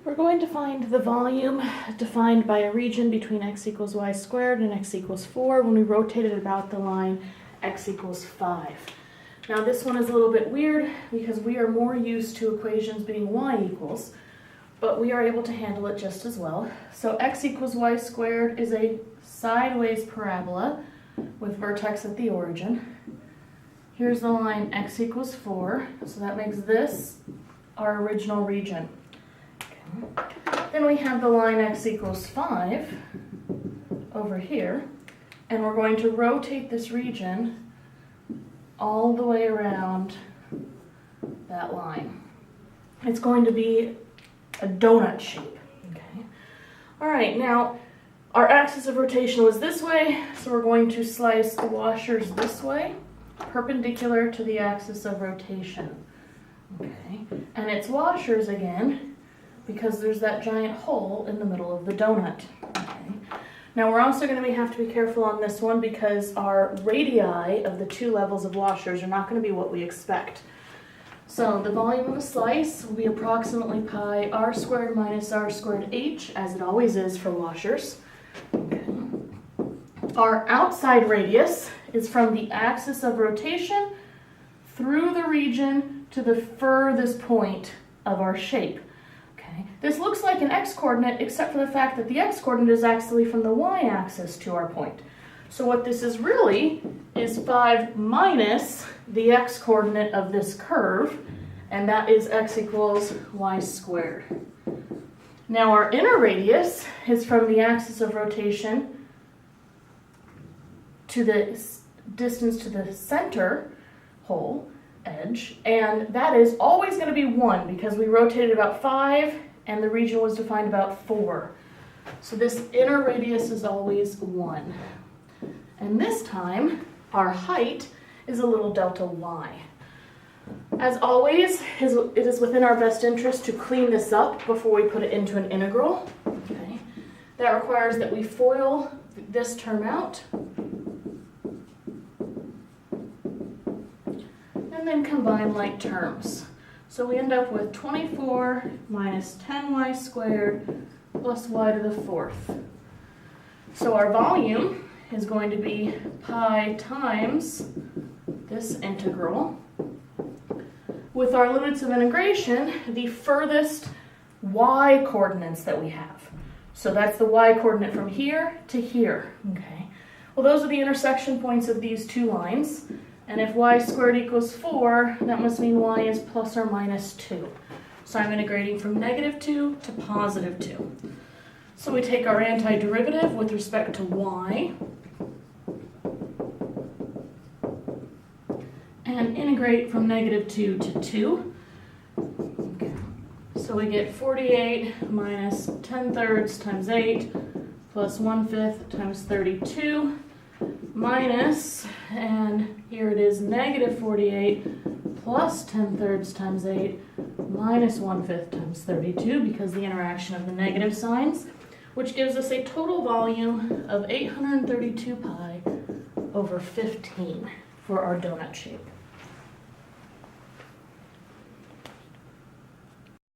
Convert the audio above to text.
We're going to find the volume defined by a region between x equals y squared and x equals 4 when we rotate it about the line x equals 5. Now this one is a little bit weird because we are more used to equations being y equals, but we are able to handle it just as well. So x equals y squared is a sideways parabola with vertex at the origin. Here's the line x equals 4, so that makes this our original region. Then we have the line x equals 5 over here, and we're going to rotate this region all the way around that line. It's going to be a donut shape. Okay. All right, now our axis of rotation was this way, so we're going to slice washers this way, perpendicular to the axis of rotation. Okay, and it's washers again, because there's that giant hole in the middle of the donut. Okay. Now we're also going to have to be careful on this one because our radii of the two levels of washers are not going to be what we expect. So the volume of a slice will be approximately pi r squared minus r squared h, as it always is for washers. Okay. Our outside radius is from the axis of rotation through the region to the furthest point of our shape. This looks like an x-coordinate except for the fact that the x-coordinate is actually from the y-axis to our point. So what this is really is 5 minus the x-coordinate of this curve, and that is x equals y squared. Now our inner radius is from the axis of rotation to the distance to the center hole edge, and that is always going to be 1 because we rotated about 5 and the region was defined about 4. So this inner radius is always 1. And this time, our height is a little delta y. As always, it is within our best interest to clean this up before we put it into an integral. Okay. That requires that we FOIL this term out and then combine like terms. So we end up with 24 minus 10y squared plus y to the 4th. So our volume is going to be pi times this integral. With our limits of integration, the furthest y coordinates that we have. So that's the y coordinate from here to here. Okay. Well, those are the intersection points of these two lines. And if y squared equals 4, that must mean y is plus or minus 2. So I'm integrating from negative 2 to positive 2. So we take our antiderivative with respect to y and integrate from negative 2 to 2. Okay. So we get 48 minus 10/3 times 8 plus 1/5 times 32 minus, and here it is, negative 48 plus 10/3 times 8 minus 1/5 times 32 because the interaction of the negative signs, which gives us a total volume of 832 pi over 15 for our donut shape.